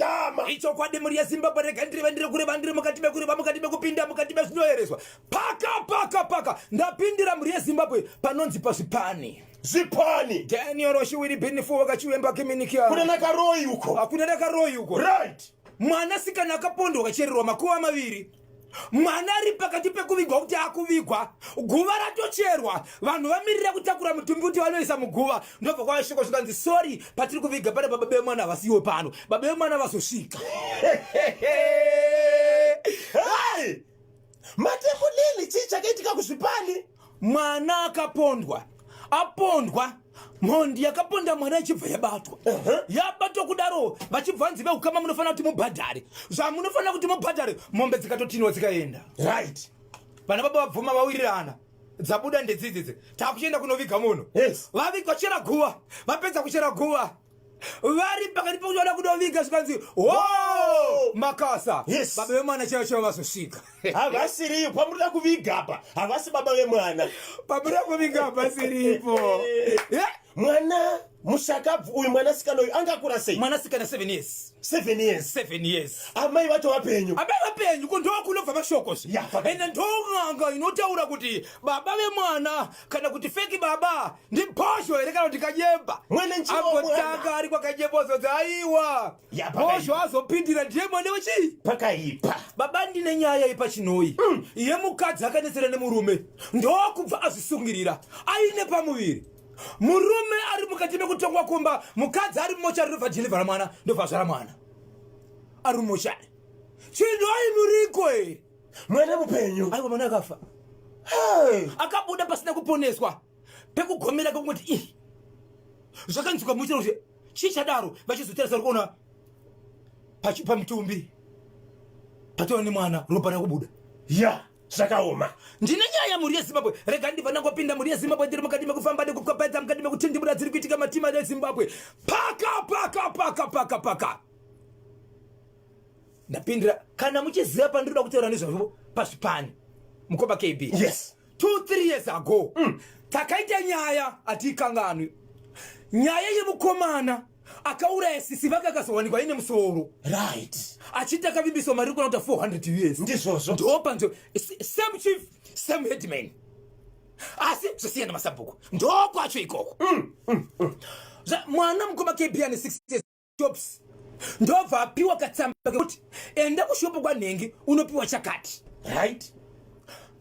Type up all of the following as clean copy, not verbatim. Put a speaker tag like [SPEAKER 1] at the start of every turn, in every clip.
[SPEAKER 1] Ndama.
[SPEAKER 2] Icho kwa demuri ya Zimbabwe rekandiri vandiri kure vandiri mukatime kure vamukatime kupinda mukatime zvinoerezwa. Paka. Ndapindira muri ya Zimbabwe panonzi pazvipani.
[SPEAKER 1] Zipani.
[SPEAKER 2] Daniel Oshiwiri Benifu wakachiwemba kiminikia.
[SPEAKER 1] Kuna nakaroi uko.
[SPEAKER 2] Hakuna nakaroi uko.
[SPEAKER 1] Right.
[SPEAKER 2] Mwana sikana akapondo kachererwa makuva maviri. Mwana ari pakati pekuvigwa kuti akuvigwa. Guva ratocherwa. Vanhu vamirira kutakura mutumbi kuti vanoisa muguva. Ndobva kwashoko zvikanzi sorry patiri kuviga pane baba vemwana vasiwe pano. Baba vemwana vazosvika.
[SPEAKER 1] Hey! Mateko nini chichakaitika kuzvipani?
[SPEAKER 2] Mwana akapondwa. Apondwa. Mhondi yakaponda mwana ichibva yabatwa. Yabatwa kudaro vachibva nzive ukama munofana kuti mubhadhare. Zvamunofana kuti mubhadhare mombe dzikatotinwa dzikaenda.
[SPEAKER 1] Right.
[SPEAKER 2] Vana baba vabvuma vawirirana. Dzabuda ndedzidzidzi. Takuchienda kunoviga munhu.
[SPEAKER 1] Yes.
[SPEAKER 2] Vaviga kuchera guva. Vapedza kuchera guva. Vari pakati pokuda kunoviga zvikanzi wow makasa.
[SPEAKER 1] Yes.
[SPEAKER 2] Baba vemwana chaiwo vazosvika.
[SPEAKER 1] Havasiriyo pamurida kuviga apa. Havasi baba vemwana.
[SPEAKER 2] Pamurida kuviga apa siripo.
[SPEAKER 1] Mwana mushakabvu uyu mwana sikana uyu angakura sei?
[SPEAKER 2] Mwana sikana 7 years.
[SPEAKER 1] 7 years.
[SPEAKER 2] 7 years.
[SPEAKER 1] Amai vacho vapenyu.
[SPEAKER 2] Amai vapenyu kundokunobva mashokosi. Ende ndong'anga inotaura kuti baba vemwana kana kuti feki baba ndibhozho here kana kuti kajemba.
[SPEAKER 1] Mwene nchiwo mwana.
[SPEAKER 2] Agotanga ari kwakajembozo dzaiwa. Bhozho azopindira ndiye mwene wechi.
[SPEAKER 1] Pakaipa.
[SPEAKER 2] Baba ndine nyaya ipachinoi. Iye mukadzi akanesera nemurume. Ndokubva azvisungirira. Aine pamuviri. Murume ari mukati mekutongwa kumba, mukadzi ari mumochari ndobva deliver mwana, ndobva zvara mwana. Ari mumochari. Chindoi muriko.
[SPEAKER 1] Mwana mupenyu.
[SPEAKER 2] Aiwa mwana akafa. Akabuda pasina kuponeswa. Pekugomera kungoti zvakanzwika muchiro kuti chichadaro vachizotarisa kuona pamutumbi. Patoni mwana ropa rakubuda.
[SPEAKER 1] Ya. Zvakaoma.
[SPEAKER 2] Ndine nyaya muri yeZimbabwe. Rega ndibva ngopinda muri yeZimbabwe ndiri mukati mekufamba nekukapedza mukati mekutindimura dziri kuitika matima eZimbabwe. Paka. Ndapindira kana muchiziva pandinoda kutaura nezvazvo pazvipani. Mukomba KB.
[SPEAKER 1] Yes.
[SPEAKER 2] 2-3 years ago. Takaita nyaya atikanganwi. Nyaya yemukomana akauraya sisi vake akazowanikwa ine musoro.
[SPEAKER 1] Right.
[SPEAKER 2] Achita kavimbiso mari kunoita 400 years.
[SPEAKER 1] Ndizvozvo.
[SPEAKER 2] Ndopa nzo same chief same headman. Asi zvosiyana masabhuku. Ndokwacho ikoko. Mwana mukoma KB ane 6 years shops. Ndobva apiwa katsamba kuti enda kushopo kwanhengi unopiwa chakati.
[SPEAKER 1] Right.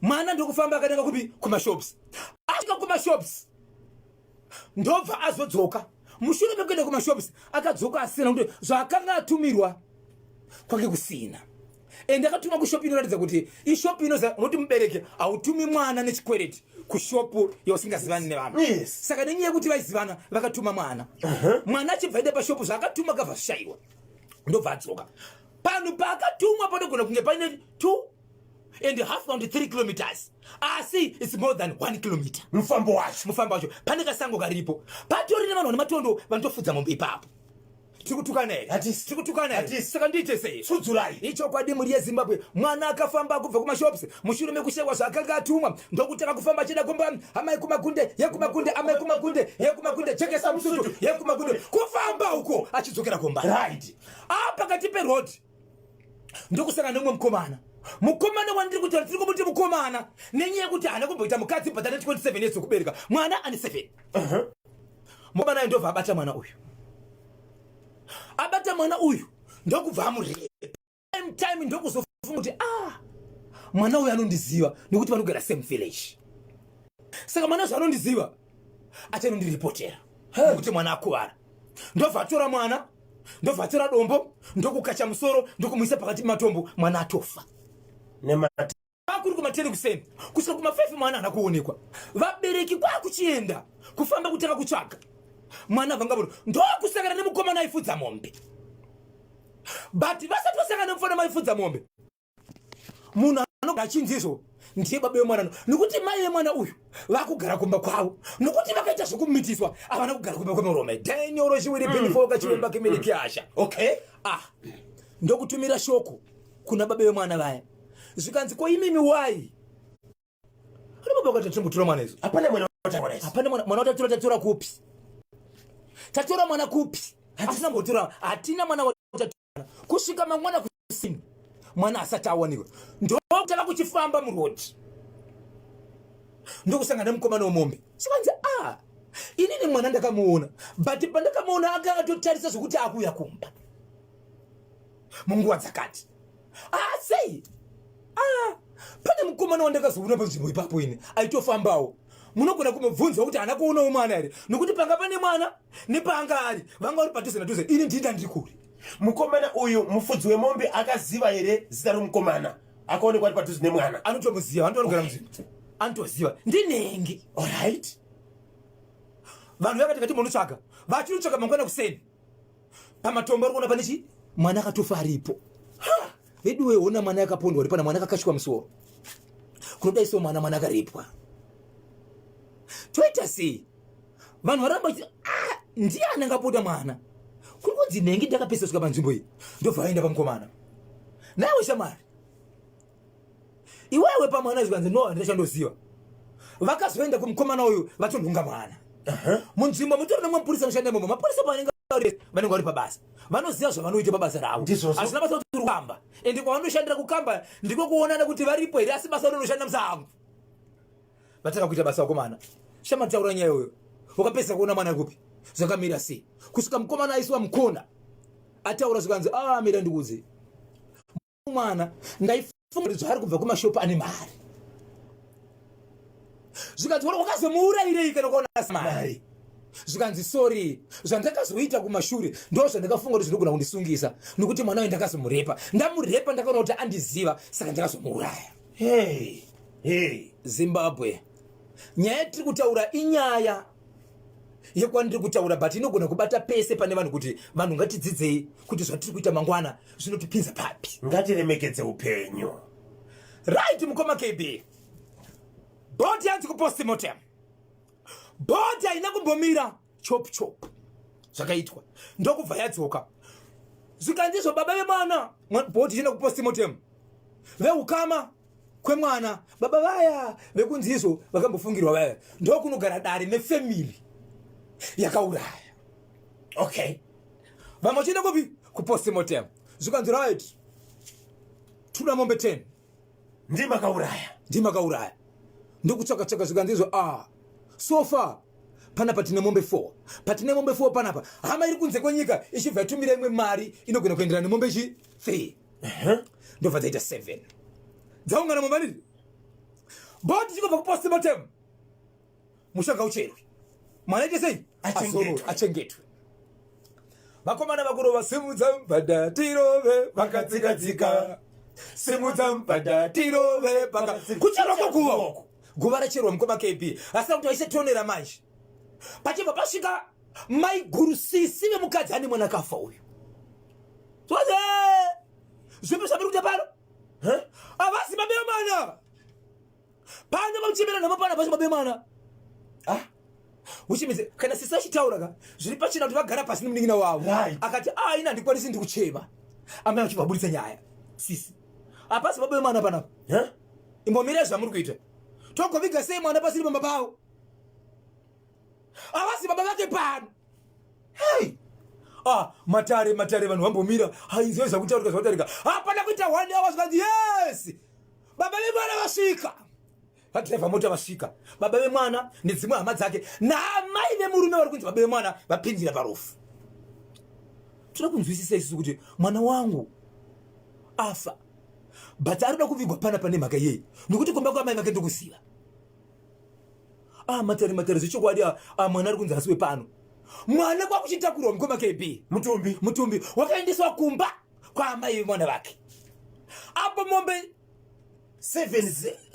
[SPEAKER 2] Mwana ndokufamba akatenga kupi kumashops. Asvika kumashops. Ndobva azodzoka. Mushure mekuenda kumashops akadzoka asina kuti zvakanga atumirwa kwake kusina. Ende akatuma kushopu inoratidza kuti ishopu inoza unoti mubereke autumi mwana nechikwereti kushopu yausingazivani nevanhu.
[SPEAKER 1] Yes.
[SPEAKER 2] Saka nenyaya yekuti vaizivana vakatuma mwana. Mwana achibva ida pashopu zvakatuma akabva zvishaiwa. Ndobva adzoka. Panhu paakatumwa panogona kunge paine 2.5 to 3 kilometers. Asi it's more than 1 kilometer.
[SPEAKER 1] Mufambo wacho.
[SPEAKER 2] Pane kasango karipo. Patori nevanhu nematondo vanotofudza mombe ipapo. Tikutukana here. Saka ndiite sei?
[SPEAKER 1] Sudzurai.
[SPEAKER 2] Icho kwadi muri yeZimbabwe. Mwana akafamba kubva kumashops. Mushure mekushewa zvakanga atumwa. Ndokutaka kufamba achida kumba amai kumakunde, yekumakunde, amai kumakunde, yekumakunde, chekesa musutu, yekumakunde. Kufamba uko achidzokera kumba.
[SPEAKER 1] Right.
[SPEAKER 2] Pakati peroad. Ndokusanga nomwe mukomana. Mukomana wandiri kuti tiri kumuti mukomana. Nenyaya yekuti hana kumboita mukadzi but ane 27 years kubereka. Mwana ane 7. Mukomana ndobva abata mwana uyu. Abata mwana uyu ndokubva amuripe. Time ndokuzofunga kuti mwana uyu anondiziva nekuti vanogara same village. Saka mwana zvanondiziva achanondiripotera nekuti mwana akuvara. Ndobva atora mwana, ndobva atora dombo, ndokukacha musoro, ndokumuisa pakati matombo, mwana atofa. Kuri kumateni kuseni kusvika kuma5 mwana hana kuonekwa. Vabereki kwakuchienda kufamba kutanga kutsvaga mwana vangabona ndokusangana nemukomana aifudza mombe. But vasati vasangana nemufana maifudza mombe, munhu anogara achinzizvo ndiye baba vemwana nekuti mai vemwana uyu vakugara kumba kwavo nokuti vakaita zvokumitiswa havana kugara kumba kwemurume. Daniel Oshiwiri Benifu wakachivemba kemereki asha.
[SPEAKER 1] Okay.
[SPEAKER 2] Ndokutumira shoko kuna baba vemwana vaya zvikanzi ko imimi wai ari baba vakati timbotora mwana izvo.
[SPEAKER 1] Hapana mwana watatora.
[SPEAKER 2] Hapana mwana watatora kupi? Tatora mwana kupi? Hatina mwana kusvika mangwana kusini mwana asati awanikwa ndokutanga kuchifamba murodi ndokusangana nemukomana wemombe chikanzi inini mwana ndakamuona but pandakamuona akanga totarisa zvokuti akuuya kumba munguva dzakati sei pane mukomana wandakazoona panzvimbo ipapo ine aitofambawo munogona kumubvunza kuti haana kuonawo mwana here nokuti panga pane mwana nepanga ari vanga vari padhuze nadhuze ini ndinda ndiri kuri.
[SPEAKER 1] Mukomana uyu mufudzi wemombe akaziva here zita romukomana akaonekwa ari padhuze nemwana?
[SPEAKER 2] Anotomuziva, anotonogara muzinhu, anotoziva ndinenge.
[SPEAKER 1] Alright,
[SPEAKER 2] vanhu vakati ngati munotsvaga vachinotsvaga mangwana kuseni pamatombo ari kuona pane chi mwana akatofa aripo. Vedu weona mwana akapondwa ari pana mwana akakashwa musoro kunodaisawo mwana akarepwa. Toita sei vanhu varamba ndiani angapota mwana kuri kunzi nhengi ndakapeseswa panzvimbo iyi ndobva vaenda pamukomana naiwe shamari iwewe pamwana zvikanzi no handinachandoziva vakazoenda kumukomana uyu vatonhunga mwana munzvimbo mutori nemwamapurisa anoshanda imomo mapurisa vanenge vari pabasa vanoziva zvavanoita pabasa ravo hazvina basa kuti kukamba ende kwavanoshandira kukamba ndiko kuonana kuti varipo here asi basa rinoshanda musango vataka kuita basa vakomana shama taura nyaya iyoyo wakapedza kuona mwana kupi zvakamira sei kusvika mukomana aisiwa mukona ataura zvikanzi mira ndikuudze mwana ndaifunga kuti zvaari kubva kumashopu ane mari zvikanzi wakazomuurayirei kana kuona mari zvikanzi sorry zvandakazoita kumashure ndo zvandakafunga kuti zvinogona kundisungisa nokuti mwana uyu ndakazomurepa ndamurepa ndakaona kuti andiziva saka ndakazomuuraya.
[SPEAKER 1] Hey
[SPEAKER 2] Zimbabwe nyaya yatiri kutaura inyaya yekwandiri kutaura but inogona kubata pese pane vanhu kuti vanhu ngatidzidzei kuti zvatiri kuita mangwana zvinotipinza papi.
[SPEAKER 1] Ngatiremekedze upenyu.
[SPEAKER 2] Right mukoma KB bodi yanzi kupostmortem bodi haina kumbomira chop zvakaitwa ndokubva yadzoka zvikandizvo baba vemwana bodi ichienda kupostmortem veukama kwemwana baba vaya vekunzizvo vakambofungirwa vaya ndokunogara dare nefamily yakauraya.
[SPEAKER 1] Okay,
[SPEAKER 2] vamwe vachienda kupi kupostmortem zvikanzi right tuna mombe 10 ndimakauraya ndokutsvaka zvikanzizvo so far panapa tine mombe 4 patine mombe 4 panapa hama iri kunze kwenyika ichibva yatumira imwe mari inogona kuenderana nemombe 3 ndobva dzaita 7 dzaungana mombe riri boti chikobva kupostmortem mushanga ucherwe mwana ite sei achengetwe. Vakomana vakurova simudza mbada tirove vakadzikadzika simudza mbada tirove kucherwa kweguva guva racherwa mukoma KB asina kuti vaise tonera manje pachibva pasvika mai gurusisi vemukadzi ane mwana akafa uyu zvipi zvamiri kuita pano avasi babe vemwana pano vamuchemera nhamo pana pasi babe vemwana uchimidze kana sisi achitaura ka zviri pachina kuti vagara pasi nemunin'ina wavo akati ina ndikwanisi ndikuchema amai achibva buditsa nyaya sisi apasi babe vemwana panapa imbomira zvamuri kuita togoviga sei mwana pasiri pamba pavo avasi baba vake pano. Matare vanhu vambomira haizive zvakutaurika zvakatarika hapana kuita 1 hour zvikanzi yes baba vemwana vasvika vadhiraivha mota vasvika baba vemwana nedzimwe hama dzake naamai vemurume vari kunzi baba vemwana vapindira parufu. Toda kunzwisisa isusu kuti mwana wangu afa but arida kuvigwa panapa nemhaka yei nokuti kumba kwamai vake ndokuziva matare zvichokwadi mwana ari kunzi asiwe pano mwana kwakuchitakurwa mukoma KB mutumbi wakaendeswa kumba kwaamai vemwana vake apo mombe 7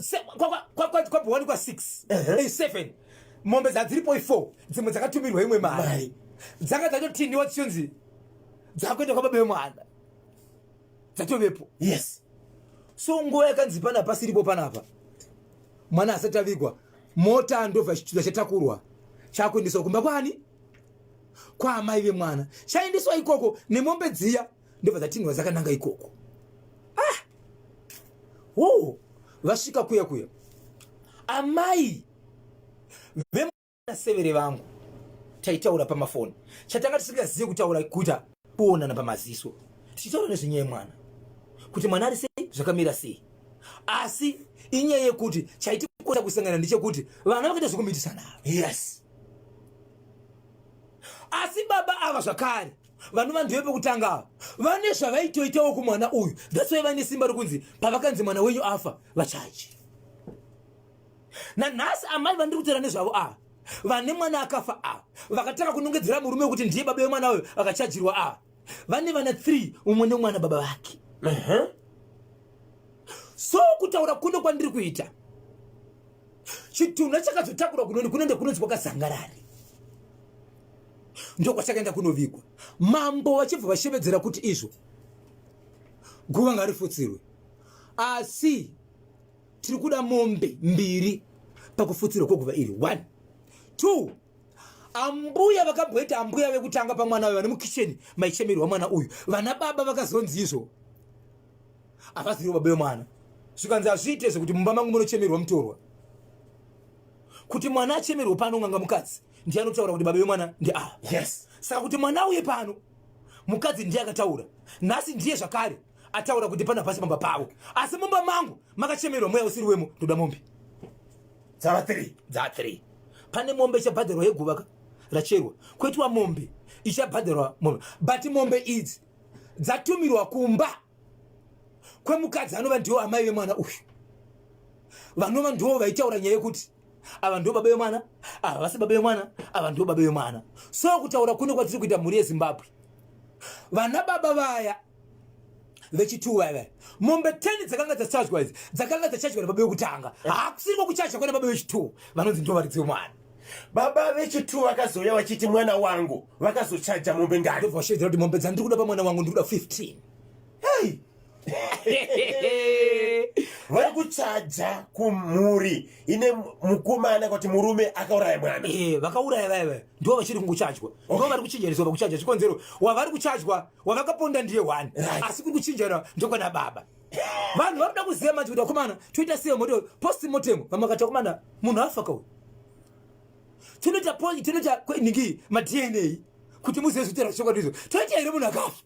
[SPEAKER 2] kwabva 6 mombe dzadziripo 4 dzimwe dzakatumirwa imwe mari dzanga dzatotindiwa chionzi dzakuenda kwababa vemwana dzatovepo.
[SPEAKER 1] Yes,
[SPEAKER 2] so nguva yakanzi pana pasiripo panapa mwana asati avigwa mota ndobva chituda chatakurwa chakuendeswa kumba kwani kwaamai vemwana chaendeswa ikoko nemombe dziya ndobva dzatinwa dzakananga ikoko. Vasvika kuya amai vemwana severe vangu taitaura pamafoni chatanga tisingazive kutaura kuita kuonana pamaziso titaura nezvenyaya yemwana kuti mwana ari sei zvakamira sei, asi inyaya yekuti chaitikosa kusangana ndechekuti vana vakaita zvokumitisana.
[SPEAKER 1] Yes.
[SPEAKER 2] Asi baba ava zvakare vanhu vandiwe pekutanga ava vane zvavaitoitawo kumwana uyu. That's why vane simba rokunzi pavakanzi mwana wenyu afa vachaji. Nanhasi amai vandiri kutaura nezvavo ava vane mwana akafa ava vakataka kunongedzera murume wekuti ndiye baba wemwana uyu akachajirwa ava vane vana 3 umwe nemwana baba vake. So kutaura kuno kwandiri kuita chitunha chakazotakura kunoni kunoenda kunonzi kwakazangarari ndokwachakaenda kunovigwa. Mambo vachibva vashevedzera kuti izvo guva ngarifutsirwe, asi tiri kuda mombe 2 pakufutsirwa kweguva iri. 1 2 ambuya vakamboita ambuya vekutanga pamwana uyu vane mukicheni maichemerwa mwana uyu vana baba vakazonzi izvo havaziriwo baba vemwana zvikanzi hazviite zvekuti mumba mangu munochemerwa mutorwa kuti mwana achemerwe pano unganga mukadzi ndiye anotaura kuti baba vemwana ndiava.
[SPEAKER 1] Yes.
[SPEAKER 2] Saka kuti mwana uye pano mukadzi ndiye akataura nhasi ndiye zvakare ataura kuti pana pasi pamba pavo, asi mumba mangu makachemerwa mweya usiri wemo ndoda mombe
[SPEAKER 1] dzava 3.
[SPEAKER 2] Pane mombe ichabhadharwa yeguva racherwa kwetiwa mombe ichabhadharwa mombe, but mombe idzi dzatumirwa kumba kwemukadzi anova ndiwo amai vemwana uyu vanova ndiwo vaitaura nyaya yekuti ava ndiwo baba vemwana, ava vasi baba vemwana, ava ndiwo baba vemwana. So kutaura kuno kwatiri kuita mhuri yeZimbabwe vana baba vaya vechitu vaya mombe 10 dzakanga dzachajwa idzi dzakanga dzachajwa nababa vekutanga, hakusiriko kuchaja kwena baba vechitu vanonzi ndiwo varidzi vemwana.
[SPEAKER 1] Baba vechitu vakazouya vachiti mwana wangu vakazochaja mombe ngani.
[SPEAKER 2] Ndobva vashevedzera kuti mombe dzandiri kuda pamwana wangu ndiri kuda 15.
[SPEAKER 1] Hey. Vari kuchaja kumhuri ine mukomana kuti murume akauraya mwana.
[SPEAKER 2] Vakauraya vaya ndiwo vachiri kungochajwa. Ndiwo vari kuchinjaniswa pakuchaja chikonzero wavari kuchajwa wavakaponda ndiye 1 asi kuri kuchinjana ndokwana baba. Vanhu varuda kuziva manje kuti akomana toita sei moto post mortem vamakati akomana munhu afa kauyu tinoita kweningi ma-DNA kuti muzive zvitera zvichokwadi izvo toita here munhu akafa.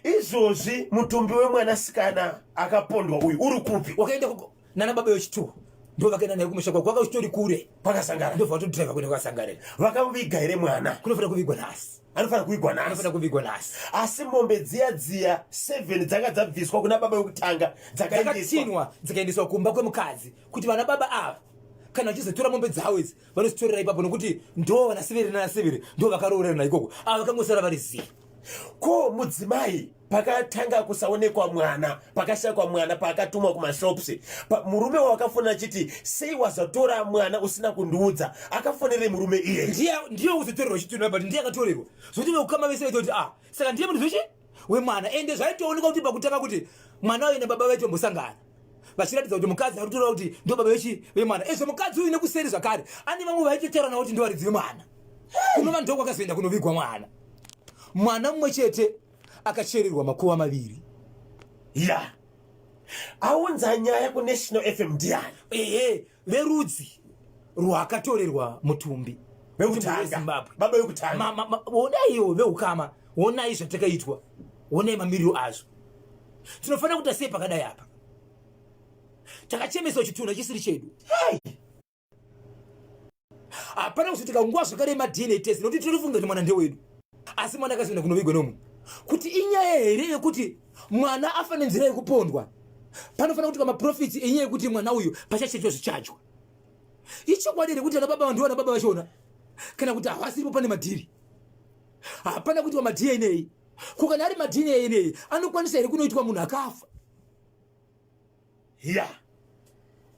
[SPEAKER 1] Izvozvi mutumbi wemwanasikana akapondwa uyu uri kupi?
[SPEAKER 2] Wakaenda nana baba vechitu ndo vakaenda naye kumusha kwako kwakachitori kure
[SPEAKER 1] kwakasangana
[SPEAKER 2] ndo vatodhiraivha kuenda kwasangarira.
[SPEAKER 1] Vakamuviga here mwana?
[SPEAKER 2] Kunofanira kuvigwa nhasi.
[SPEAKER 1] Anofanira kuvigwa nhasi. Asi mombe dziya 7 dzanga dzabviswa kuna baba vekutanga
[SPEAKER 2] dzakatinwa dzikaendeswa kumba kwemukadzi kuti vana baba ava kana vachizotora mombe dzavo idzi vanozitorera ipapo nokuti ndo vana 7 nana 7 ndo vakaroorana ikoko ava vakangosara vari ziva.
[SPEAKER 1] Ko mudzimai pakatanga kusaonekwa mwana pakashakwa mwana paakatumwa kumashops murume wakafonera chiti sei wazotora mwana usina kundiudza akafonere murume iye
[SPEAKER 2] ndiye uzotorerwa chitunha but ndiye akatorerwa zvokuti vekukama vese vaitoti saka ndiye munhu zvechi wemwana ende zvaitooneka kuti pakutanga kuti mwana uyu nababa vecho mbosangana vachiratidza kuti mukadzi ari kutoreva kuti ndo baba vechi vemwana ezvo mukadzi uyu nekuseri zvakare ane vamwe vaitotaura navo kuti ndo varidzi vemwana kunova ndo kwakazoenda kunovigwa mwana mumwe chete akachererwa makuva 2.
[SPEAKER 1] Ya aunza nyaya kuNational FM ndiani?
[SPEAKER 2] Verudzi rwakatorerwa mutumbi
[SPEAKER 1] weZimbabwe baba vekutanga.
[SPEAKER 2] Onaiwo veukama onai zvatakaitwa onai mamiriro azvo tinofanira kuita sei pakadai apa takachemeswa chitunha chisiri chedu. Hapana kuzotika nguva zvakare ma-DNA test nokuti tirifunga kuti mwana ndewedu asi mwana akazoenda kunovigwa nomunhu kuti inyaya here yekuti mwana afa nenzira yekupondwa panofanira kuti maprofits enyaya yekuti mwana uyu pachachecho zvichajwa ichokwadi here kuti ana baba ndiwo ana baba vachona kana kuti havasiripo pane madhiri hapana kuitwa ma-DNA kukana ari ma-DNA anokwanisa here kunoitwa munhu akafa.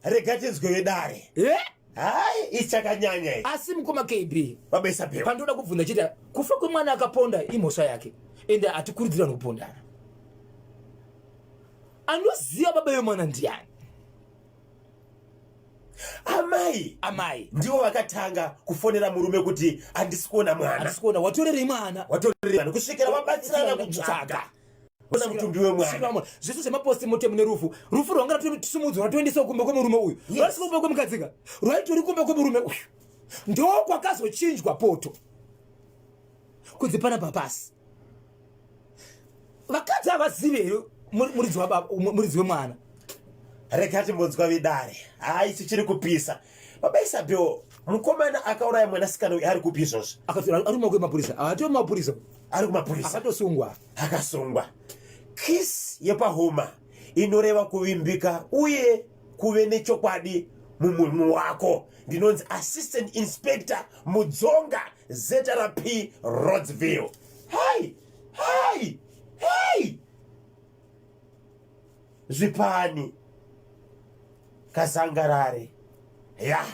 [SPEAKER 1] Rega tinzwe vedare hai ichakanyanya
[SPEAKER 2] asi mukoma KB
[SPEAKER 1] babesa pewa
[SPEAKER 2] pandoda kubvunza chita kufa kwemwana akaponda imhosva yake ende hatikurudzirani kupondana. Anoziva baba vemwana ndiani?
[SPEAKER 1] Amai ndiwo vakatanga kufonera murume kuti handisi kuona mwana.
[SPEAKER 2] Watorerei mwana
[SPEAKER 1] kusvikira vabatsirana kutsvaga ona mutumbi wemwana.
[SPEAKER 2] Zvese zvemaposti mortem nerufu rwanga ratimudzwa ratoendesa kumba kwemurume uyu rwasika kumba kwemukadzika rwaitori kumba kwemurume uyu ndo kwakazochinjwa poto kunzi pana papasi savazive muridzi wemwana.
[SPEAKER 1] rekati mbonzwa vidare hai chichiri kupisa baba Isabel mukomana akauraya mwanasikana uyu ari kupi izvozvo
[SPEAKER 2] akati ari mumapurisa ati mapurisa
[SPEAKER 1] ari kumapurisa
[SPEAKER 2] akatosungwa
[SPEAKER 1] akasungwa kisi yepahuma inoreva kuvimbika uye kuve nechokwadi mumurimo wako. Ndinonzi Assistant Inspector Mudzonga ZRP Rodsville. Hai zvipani kazangarare ya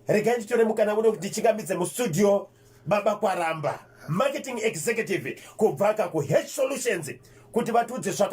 [SPEAKER 1] regai nditore mukana uno kuti ndichingambidze mustudio baba Kwaramba, Marketing Executive kubva ku Hedge Solutions, kuti vatudze zvaka